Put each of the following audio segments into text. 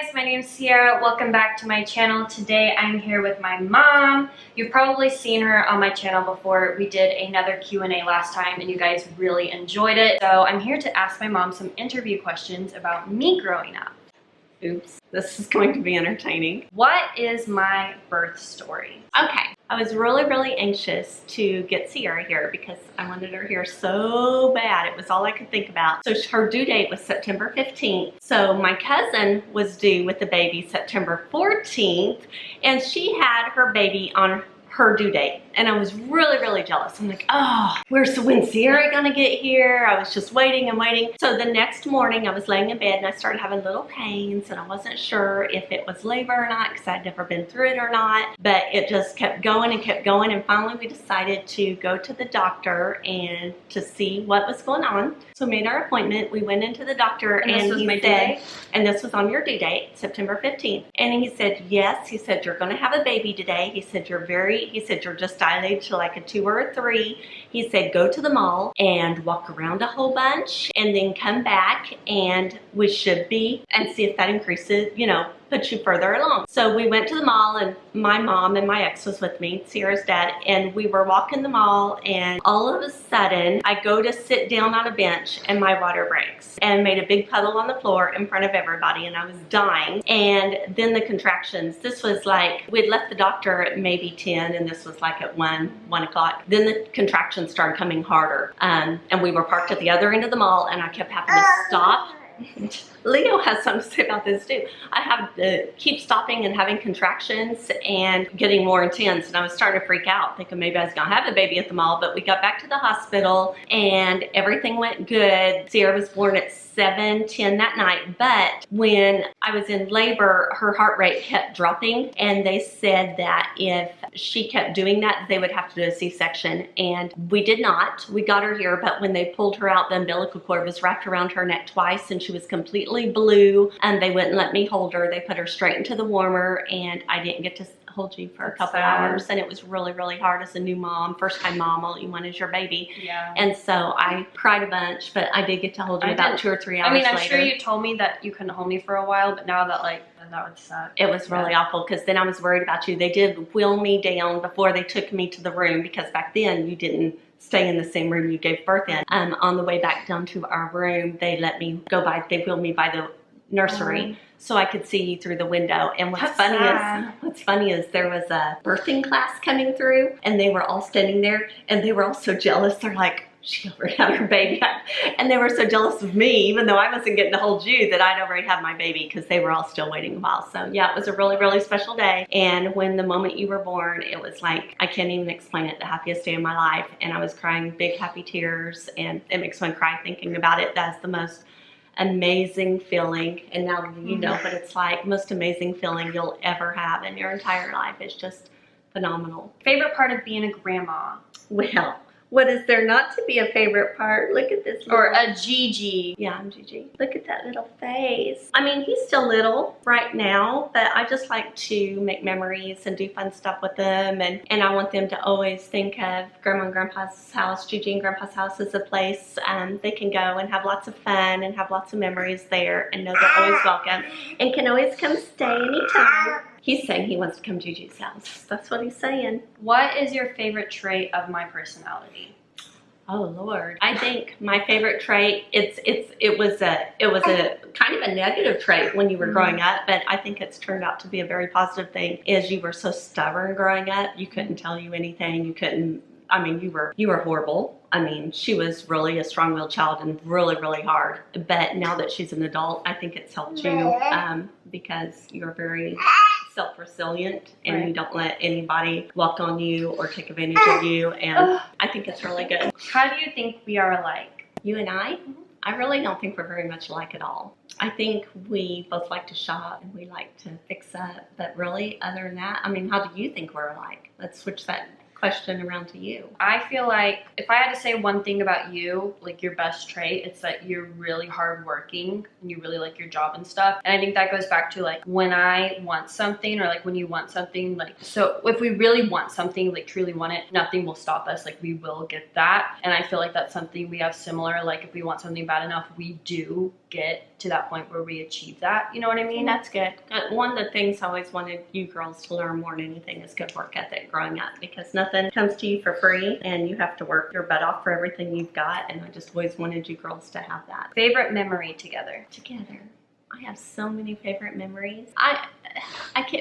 guys, my name is Sierra. Welcome back to my channel. Today I'm here with my mom. You've probably seen her on my channel before. We did another Q&A last time and you guys really enjoyed it. So I'm here to ask my mom some interview questions about me growing up. Oops, this is going to be entertaining. What is my birth story? Okay, I was really anxious to get Sierra here because I wanted her here so bad. It was all I could think about. So her due date was September 15th. So my cousin was due with the baby September 14th, and she had her baby on her due date, and I was really jealous. I'm like, oh, when's Sierra gonna get here? I was just waiting and waiting. So the next morning I was laying in bed and I started having little pains, and I wasn't sure if it was labor or not because I'd never been through it or not, but it just kept going, and finally we decided to go to the doctor and to see what was going on. So we made our appointment. We went into the doctor, and he said, and this was on your due date, September 15th, and he said, yes, he said, you're gonna have a baby today. He said, he said, you're just dilated to like a 2 or a 3. He said, go to the mall and walk around a whole bunch and then come back and we should be, and see if that increases, you know, puts you further along. So we went to the mall, and my mom and my ex was with me, Sierra's dad, and we were walking the mall, and all of a sudden I go to sit down on a bench and my water breaks and made a big puddle on the floor in front of everybody, and I was dying. And then the contractions, this was like, we'd left the doctor at maybe 10 and this was like at 1 o'clock. Then the contractions started coming harder, and we were parked at the other end of the mall, and I kept having to stop. Leo has something to say about this too. I have to keep stopping and having contractions and getting more intense, and I was starting to freak out, thinking maybe I was gonna have the baby at the mall. But we got back to the hospital and everything went good. Sierra was born at 7:10 that night, but when I was in labor, her heart rate kept dropping, and they said that if she kept doing that, they would have to do a C-section, and we did not. We got her here, but when they pulled her out, the umbilical cord was wrapped around her neck twice, and she was completely blue, and they wouldn't let me hold her. They put her straight into the warmer, and I didn't get to hold you for a couple hours, and it was really hard as a new mom, first time mom. All you want is your baby. Yeah. And so I cried a bunch, but I did get to hold you about 2 or 3 hours later. I mean, I'm sure you told me that you couldn't hold me for a while, but now that that would suck. It was really awful because then I was worried about you. They did wheel me down before they took me to the room, because back then you didn't stay in the same room you gave birth in. On the way back down to our room, they let me go by, they wheeled me by the nursery so I could see you through the window. And what's funny is there was a birthing class coming through, and they were all standing there, and they were all so jealous. They're like, she already had her baby. And they were so jealous of me, even though I wasn't getting to hold you, that I'd already had my baby, because they were all still waiting a while. So yeah, it was a really special day. And when the moment you were born, it was like, I can't even explain it, the happiest day of my life. And I was crying big happy tears, and it makes one cry thinking about it. That's the most amazing feeling, and now you know what it's like. Most amazing feeling you'll ever have in your entire life. It's just phenomenal. Favorite part of being a grandma? Well, what is there not to be a favorite part? Look at this. Or a Gigi. Yeah, I'm Gigi. Look at that little face. I mean, he's still little right now, but I just like to make memories and do fun stuff with them. And I want them to always think of Grandma and Grandpa's house, Gigi and Grandpa's house, as a place they can go and have lots of fun and have lots of memories there, and know they're always welcome and can always come stay anytime. He's saying he wants to come to Gigi's house. That's what he's saying. What is your favorite trait of my personality? Oh Lord, I think my favorite trait, it was a kind of a negative trait when you were growing up, but I think it's turned out to be a very positive thing. Is you were so stubborn growing up. You couldn't tell you anything. You couldn't. I mean, you were horrible. I mean, she was really a strong-willed child and really hard. But now that she's an adult, I think it's helped you because you're very self-resilient, and you don't let anybody walk on you or take advantage of you, and I think it's really good. How do you think we are alike? You and I really don't think we're very much alike at all. I think we both like to shop and we like to fix up, but really, other than that, I mean, how do you think we're alike? Let's switch that question around to you. I feel like if I had to say one thing about you, like your best trait, it's that you're really hardworking and you really like your job and stuff. And I think that goes back to like when I want something, or like when you want something, like, so if we really want something, like truly want it, nothing will stop us. Like we will get that. And I feel like that's something we have similar. Like if we want something bad enough, we do get to that point where we achieve that. You know what I mean? That's good. One of the things I always wanted you girls to learn more than anything is good work ethic growing up, because nothing comes to you for free and you have to work your butt off for everything you've got. And I just always wanted you girls to have that. Favorite memory together? I have so many favorite memories.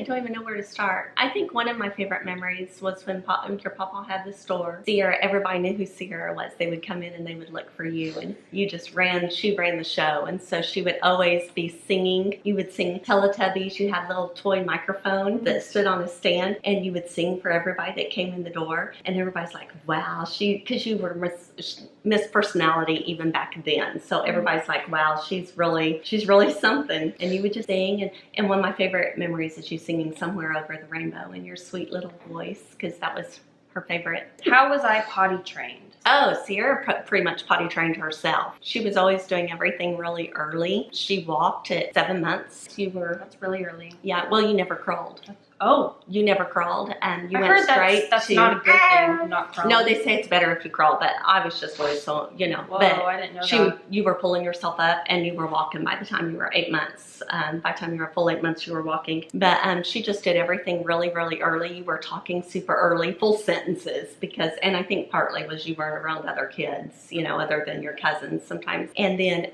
Don't even know where to start. I think one of my favorite memories was when your papa had the store. Sierra, everybody knew who Sierra was. They would come in and they would look for you, and she ran the show. And so she would always be singing. You would sing Teletubbies. You had a little toy microphone that stood on a stand, and you would sing for everybody that came in the door. And everybody's like, wow, because you were Miss Personality even back then. So everybody's like, wow, she's really something. And you would just sing. And one of my favorite memories is you singing Somewhere Over the Rainbow in your sweet little voice, because that was her favorite. How was I potty trained? Oh, Sierra pretty much potty trained herself. She was always doing everything really early. She walked at 7 months. That's really early. Yeah, well, you never crawled. Oh, you never crawled, and you I went heard straight that's to. not a good thing, not crawling. No, they say it's better if you crawl, but I was just always so, Whoa, but I didn't know that. You were pulling yourself up and you were walking by the time you were 8 months. By the time you were full 8 months, you were walking. But she just did everything really, really early. You were talking super early, full sentences, and I think partly was you weren't around other kids, other than your cousins sometimes. And then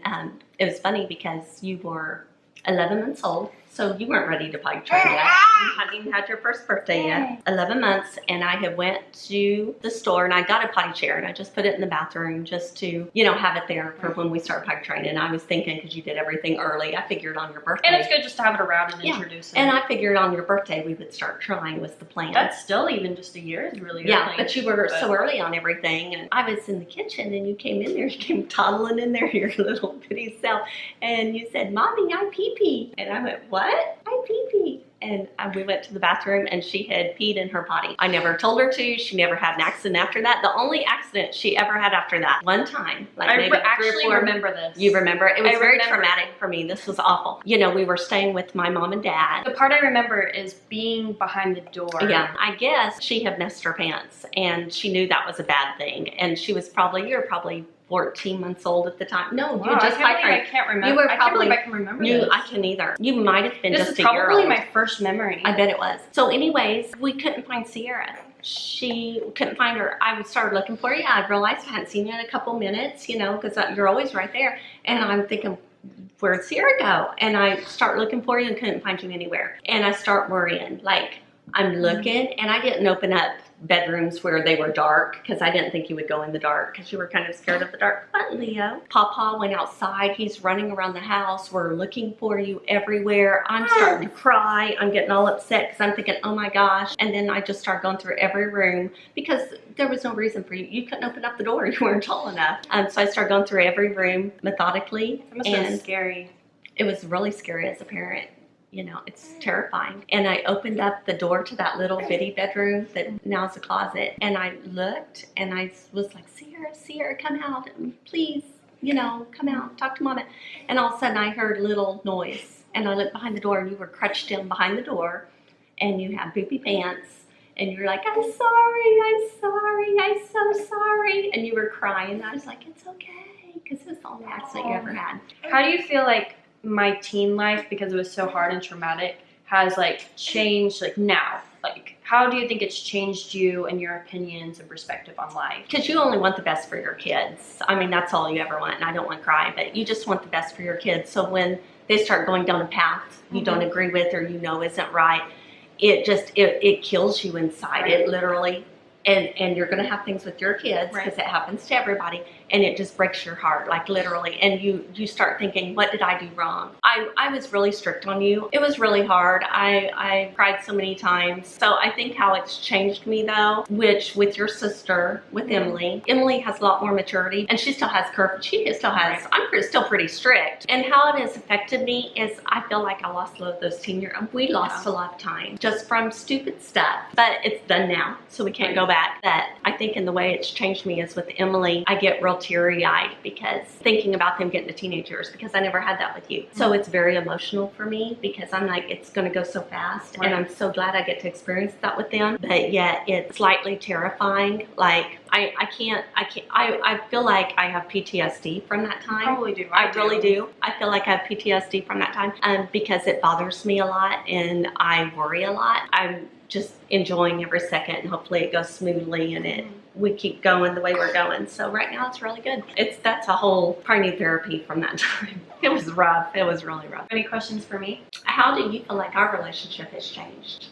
it was funny because you were 11 months old. So you weren't ready to potty train yet. You hadn't even had your first birthday yet. 11 months, and I had went to the store and I got a potty chair and I just put it in the bathroom just to, have it there for when we start potty training. And I was thinking, because you did everything early, I figured on your birthday. And it's good just to have it around and introduce it. And I figured on your birthday we would start trying was the plan. That's still even just a year is really early. Yeah, but you were so early on everything. And I was in the kitchen and you came in there, you came toddling in there, your little bitty self. And you said, Mommy, I pee-pee. And I went, what? I pee-pee. And we went to the bathroom and she had peed in her potty. I never told her to. She never had an accident after that. The only accident she ever had after that, one time. I actually remember this. You remember? It was very traumatic for me. This was awful. We were staying with my mom and dad. The part I remember is being behind the door. Yeah, I guess she had messed her pants and she knew that was a bad thing. And you were probably 14 months old at the time. No, wow, you just I can't remember. You were probably. I can't believe I can remember this. I can either. You might have been this just a year old. This is probably my first memory. I bet it was. So anyways, we couldn't find Sierra. She couldn't find her. I started looking for her. Yeah, I realized I hadn't seen you in a couple minutes, because you're always right there. And I'm thinking, where'd Sierra go? And I start looking for you and couldn't find you anywhere. And I start worrying. Like, I'm looking, and I didn't open up bedrooms where they were dark because I didn't think you would go in the dark because you were kind of scared of the dark. But Leo, Papa went outside. He's running around the house. We're looking for you everywhere. I'm starting to cry. I'm getting all upset because I'm thinking, oh my gosh. And then I just started going through every room because there was no reason for you. You couldn't open up the door. You weren't tall enough. So I started going through every room methodically. It must have been scary. It was really scary as a parent. It's terrifying. And I opened up the door to that little bitty bedroom that now is a closet. And I looked and I was like, Sierra, come out. Please, come out. Talk to Mama. And all of a sudden I heard a little noise. And I looked behind the door and you were crouched in behind the door. And you had poopy pants. And you're like, I'm sorry. I'm so sorry. And you were crying. And I was like, it's okay. Because it was the only accident you ever had. How do you feel like my teen life, because it was so hard and traumatic, has changed now? How do you think it's changed you and your opinions and perspective on life? Because you only want the best for your kids. I mean, that's all you ever want, and I don't want to cry, but you just want the best for your kids. So when they start going down a path you don't agree with or isn't right, it kills you inside. It literally, and you're going to have things with your kids because it happens to everybody, and it just breaks your heart, literally. And you start thinking, what did I do wrong? I was really strict on you. It was really hard. I cried so many times. So I think how it's changed me though, which with your sister, with Emily has a lot more maturity, and she still has I'm still pretty strict. And how it has affected me is I feel like I lost a lot of those teen years. We lost a lot of time just from stupid stuff, but it's done now, so we can't go back. But I think in the way it's changed me is with Emily, I get real teary-eyed because thinking about them getting to teenagers, because I never had that with you. So it's very emotional for me because I'm like, it's going to go so fast, and I'm so glad I get to experience that with them. But yet it's slightly terrifying. I feel like I have PTSD from that time. Probably do. I really do. I feel like I have PTSD from that time because it bothers me a lot and I worry a lot. I'm just enjoying every second and hopefully it goes smoothly and we keep going the way we're going. So right now it's really good. That's a whole probably therapy from that time. It was rough. It was really rough. Any questions for me? How do you feel like our relationship has changed?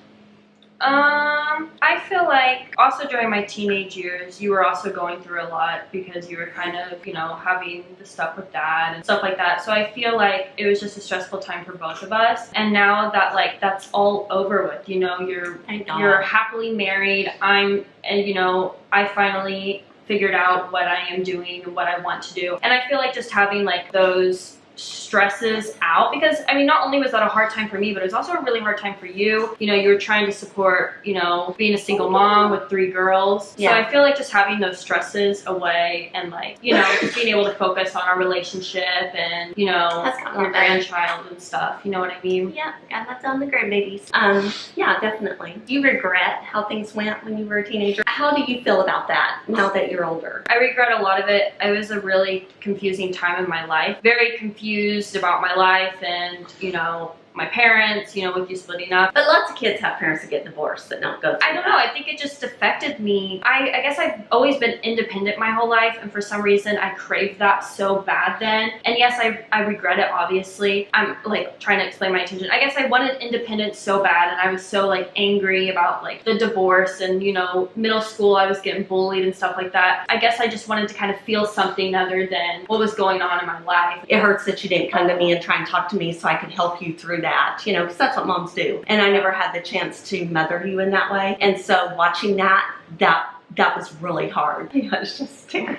I feel like also during my teenage years, you were also going through a lot because you were kind of, you know, having the stuff with dad and stuff like that. So I feel like it was just a stressful time for both of us. And now that like that's all over with, you know, you're happily married. And you know, I finally figured out what I am doing and what I want to do. And I feel like just having like those stresses out, because I mean, not only was that a hard time for me, but it was also a really hard time for you. You know, you were trying to support, you know, being a single mom with 3 girls. Yeah. So I feel like just having those stresses away and like, you know, just being able to focus on our relationship and, you know, your grandchild and stuff. You know what I mean? Yeah, that's on the grandbabies. Yeah, definitely. Do you regret how things went when you were a teenager? How do you feel about that now that you're older? I regret a lot of it. It was a really confusing time in my life. Very confused about my life and, you know, my parents, you know, with you splitting up. But lots of kids have parents that get divorced that don't go through I don't know. I think it just affected me. I guess I've always been independent my whole life, and for some reason I craved that so bad then. And yes, I regret it, obviously. I'm like trying to explain my intention. I guess I wanted independence so bad, and I was so like angry about like the divorce and, you know, middle school I was getting bullied and stuff like that. I guess I just wanted to kind of feel something other than what was going on in my life. It hurts that you didn't come to me and try and talk to me so I could help you through that, you know, because that's what moms do. And I never had the chance to mother you in that way. And so watching that was really hard. It's just so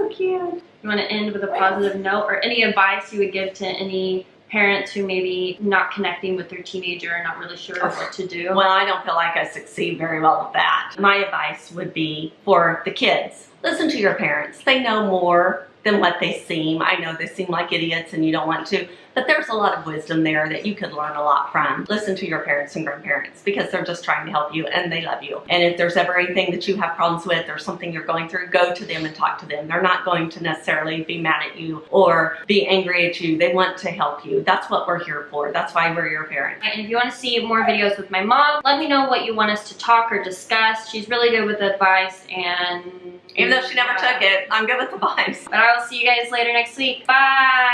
cute. You want to end with a positive note or any advice you would give to any parents who may be not connecting with their teenager and not really sure what to do? Well, I don't feel like I succeed very well with that. My advice would be for the kids, listen to your parents. They know more than what they seem. I know they seem like idiots and you don't want to, but there's a lot of wisdom there that you could learn a lot from. Listen to your parents and grandparents because they're just trying to help you and they love you. And if there's ever anything that you have problems with or something you're going through, go to them and talk to them. They're not going to necessarily be mad at you or be angry at you. They want to help you. That's what we're here for. That's why we're your parents. And if you want to see more videos with my mom, let me know what you want us to talk or discuss. She's really good with advice, and even though she never took it, I'm good with advice. But I will see you guys later next week. Bye!